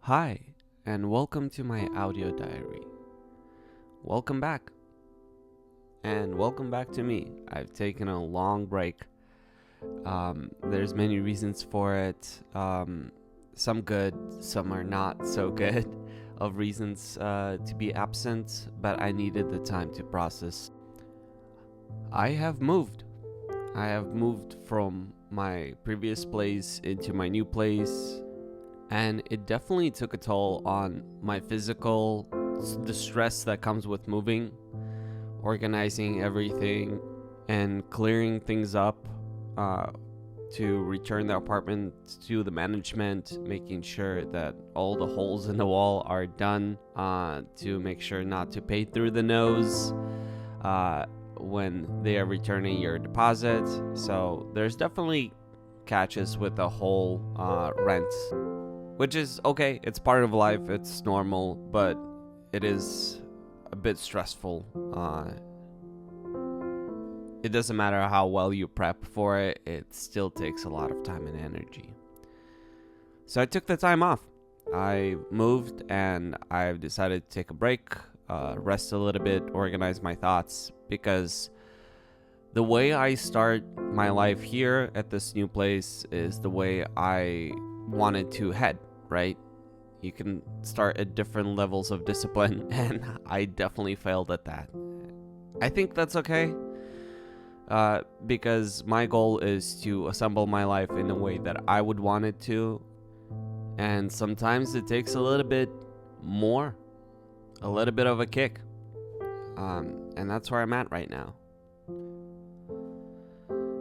Hi, and welcome to my audio diary. Welcome back. And welcome back to me. I've taken a long break. There's many reasons for it. Some good, some are not so good of reasons to be absent, but I needed the time to process. I have moved. I have moved from my previous place into my new place, and it definitely took a toll on my physical, the stress that comes with moving, organizing everything, and clearing things up to return the apartment to the management, making sure that all the holes in the wall are done, to make sure not to pay through the nose when they are returning your deposit. So there's definitely catches with the whole rent, which is okay. It's part of life. It's normal, but it is a bit stressful. It doesn't matter how well you prep for it. It still takes a lot of time and energy. So I took the time off. I moved and I've decided to take a break, rest a little bit, organize my thoughts, because the way I start my life here at this new place is the way I wanted to head, right? You can start at different levels of discipline, and I definitely failed at that. I think that's okay, because my goal is to assemble my life in a way that I would want it to, and sometimes it takes a little bit more, a little bit of a kick, and that's where I'm at right now.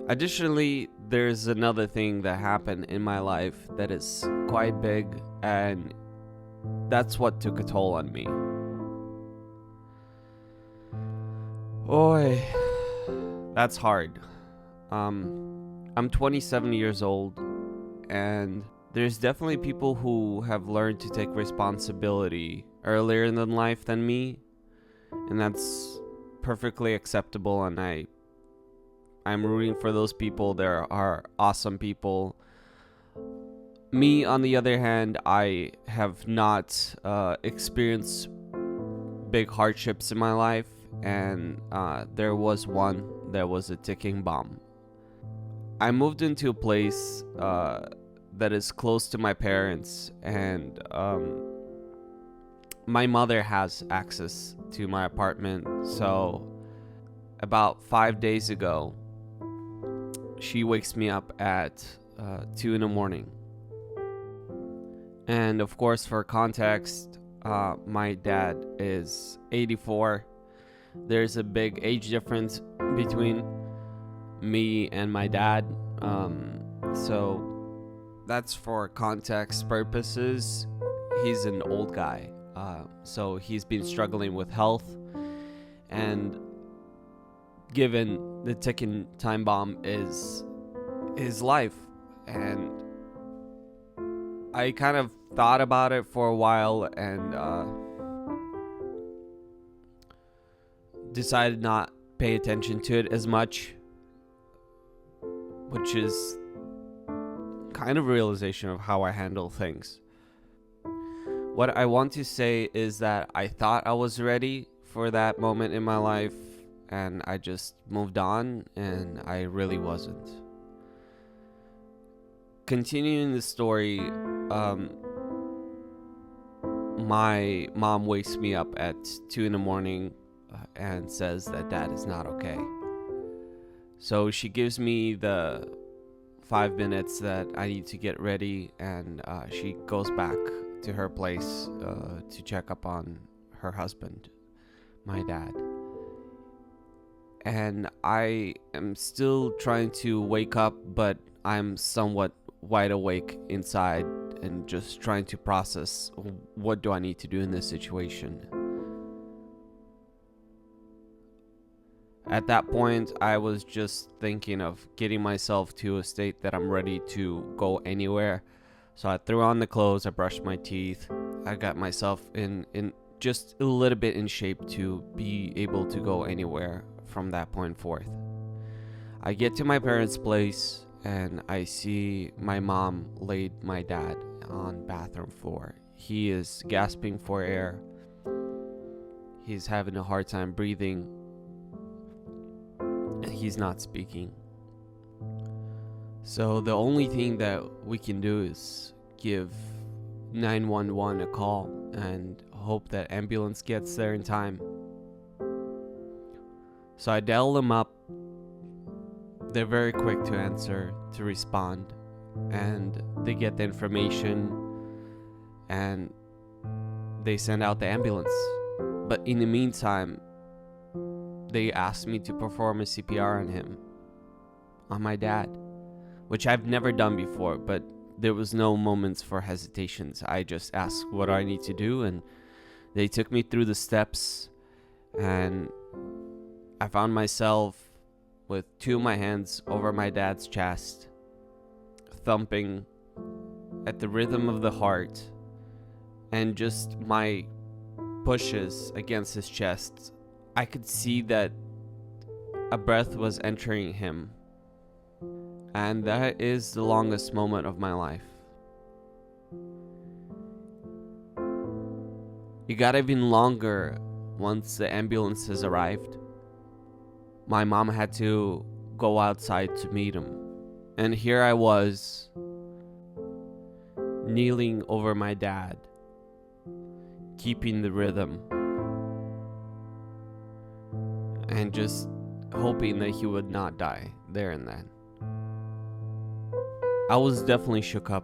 Additionally, there's another thing that happened in my life that is quite big, and that's what took a toll on me. Oi, that's hard. I'm 27 years old, and there's definitely people who have learned to take responsibility earlier in life than me, and that's perfectly acceptable, and I'm rooting for those people. There are awesome people. Me, on the other hand, I have not experienced big hardships in my life, and there was one that was a ticking bomb. I moved into a place that is close to my parents, and my mother has access to my apartment. So about 5 days ago, she wakes me up at 2 in the morning. And of course, for context, my dad is 84. There's a big age difference between me and my dad. So that's for context purposes. He's an old guy. So he's been struggling with health. And given the ticking time bomb is his life, and I kind of thought about it for a while and decided not pay attention to it as much, which is kind of a realization of how I handle things. What I want to say is that I thought I was ready for that moment in my life, and I just moved on, and I really wasn't. Continuing the story, my mom wakes me up at 2 in the morning and says that dad is not okay. So she gives me the 5 minutes that I need to get ready, and she goes back to her place to check up on her husband, my dad. And I am still trying to wake up, but I'm somewhat wide awake inside and just trying to process what do I need to do in this situation. At that point, I was just thinking of getting myself to a state that I'm ready to go anywhere. So I threw on the clothes, I brushed my teeth, I got myself in just a little bit in shape to be able to go anywhere from that point forth. I get to my parents' place and I see my mom laid my dad on bathroom floor. He is gasping for air. He's having a hard time breathing. And he's not speaking. So the only thing that we can do is give 911 a call and hope that ambulance gets there in time. So I dial them up. They're very quick to answer, to respond, and they get the information and they send out the ambulance. But in the meantime, they asked me to perform a CPR on him, on my dad, which I've never done before, but there was no moments for hesitations. I just asked what I need to do, and they took me through the steps, and I found myself with two of my hands over my dad's chest, thumping at the rhythm of the heart, and just my pushes against his chest. I could see that a breath was entering him, and that is the longest moment of my life. It got even longer once the ambulance has arrived. My mom had to go outside to meet him, and here I was, kneeling over my dad, keeping the rhythm, and just hoping that he would not die there and then. I was definitely shook up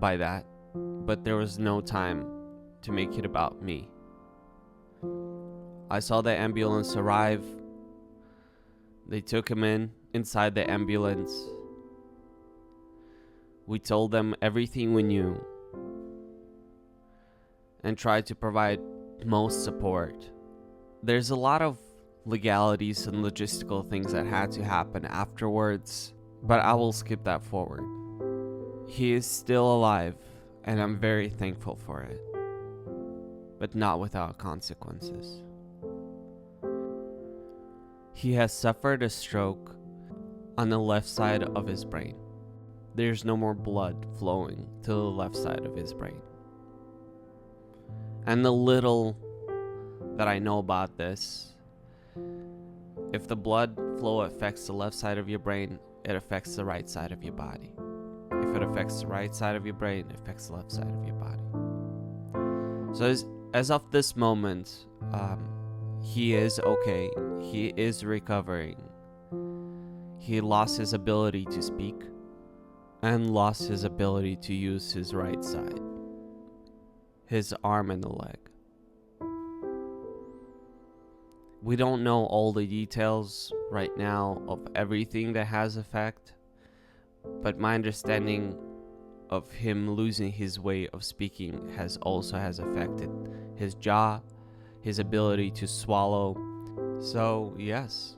by that, but there was no time to make it about me. I saw the ambulance arrive. They took him inside the ambulance. We told them everything we knew and tried to provide most support. There's a lot of legalities and logistical things that had to happen afterwards, but I will skip that forward. He is still alive, and I'm very thankful for it, but not without consequences. He has suffered a stroke on the left side of his brain. There's no more blood flowing to the left side of his brain. And the little that I know about this, if the blood flow affects the left side of your brain, it affects the right side of your body. If it affects the right side of your brain, it affects the left side of your body. So as of this moment, he is okay. He is recovering. He lost his ability to speak and lost his ability to use his right side, his arm and the leg. We don't know all the details right now of everything that has effect, but my understanding of him losing his way of speaking has affected his jaw, his ability to swallow. So yes,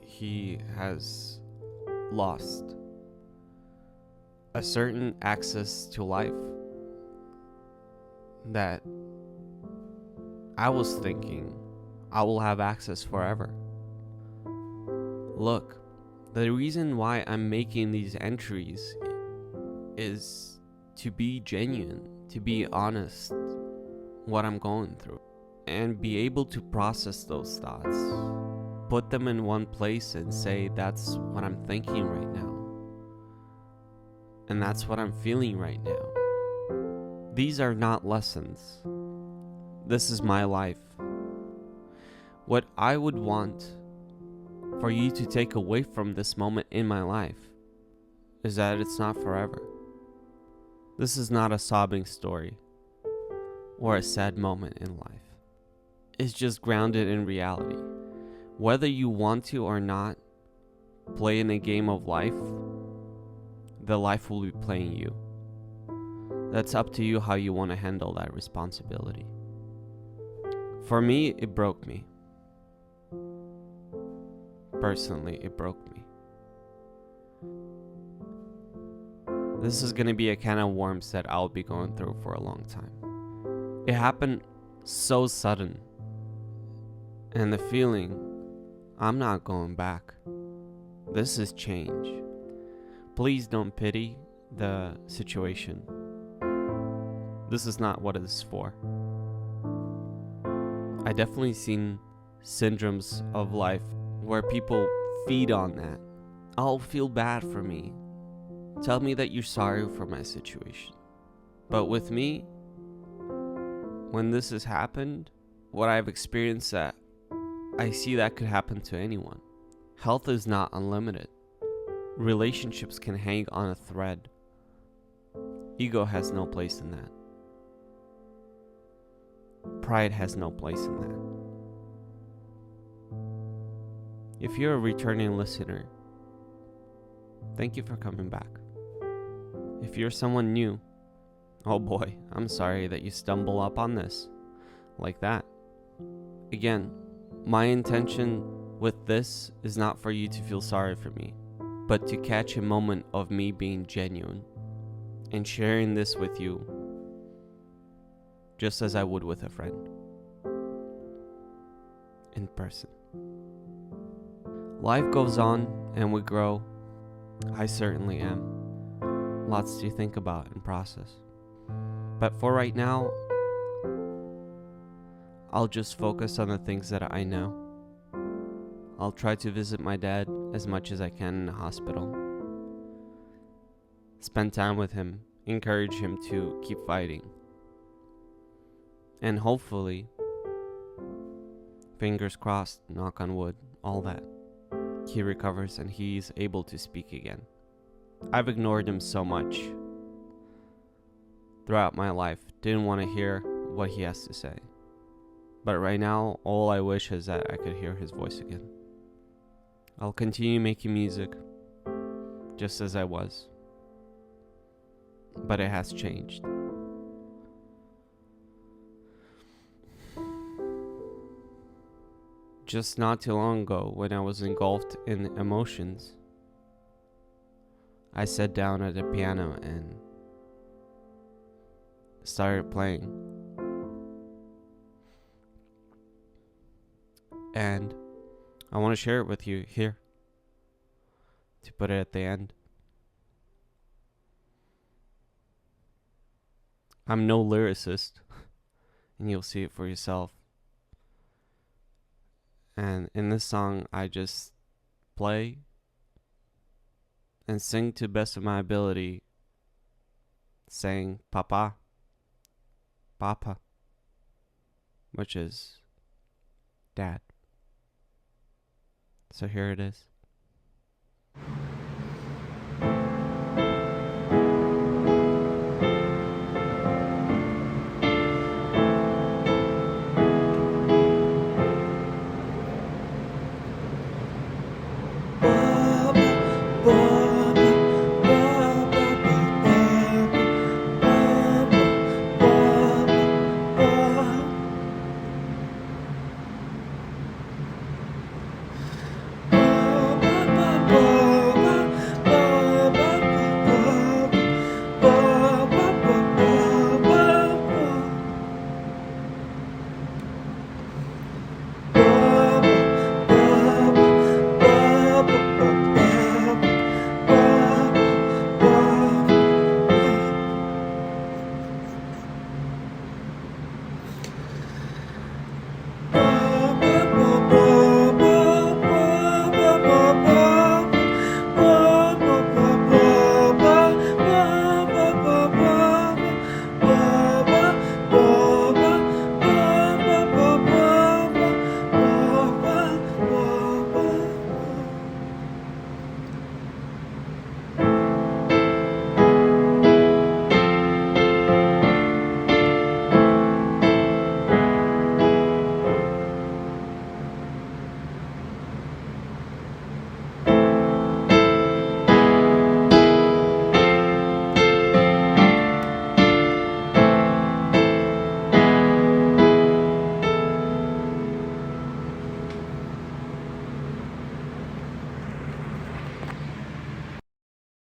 he has lost a certain access to life that I was thinking I will have access forever. Look, the reason why I'm making these entries is to be genuine, to be honest what I'm going through, and be able to process those thoughts, put them in one place and say that's what I'm thinking right now, and that's what I'm feeling right now. These are not lessons. This is my life. What I would want for you to take away from this moment in my life is that it's not forever. This is not a sobbing story or a sad moment in life. It's just grounded in reality. Whether you want to or not play in a game of life, the life will be playing you. That's up to you how you want to handle that responsibility. For me, it broke me. Personally, it broke me. This is going to be a can of worms that I'll be going through for a long time. It happened so sudden. And the feeling, I'm not going back. This is change. Please don't pity the situation. This is not what it's for. I definitely seen syndromes of life where people feed on that. I'll feel bad for me. Tell me that you're sorry for my situation. But with me, when this has happened, what I've experienced, that I see that could happen to anyone. Health is not unlimited. Relationships can hang on a thread. Ego has no place in that. Pride has no place in that. If you're a returning listener, thank you for coming back. If you're someone new, oh boy, I'm sorry that you stumble up on this like that. Again, my intention with this is not for you to feel sorry for me, but to catch a moment of me being genuine and sharing this with you just as I would with a friend in person. Life goes on and we grow. I certainly am. Lots to think about and process. But for right now, I'll just focus on the things that I know. I'll try to visit my dad as much as I can in the hospital. Spend time with him, encourage him to keep fighting. And hopefully, fingers crossed, knock on wood, all that, he recovers and he's able to speak again. I've ignored him so much throughout my life, didn't want to hear what he has to say. But right now, all I wish is that I could hear his voice again. I'll continue making music, just as I was. But it has changed. Just not too long ago, when I was engulfed in emotions, I sat down at the piano and started playing. And I want to share it with you here, to put it at the end. I'm no lyricist, and you'll see it for yourself. And in this song, I just play and sing to the best of my ability, saying Papa, Papa, which is Dad. So here it is.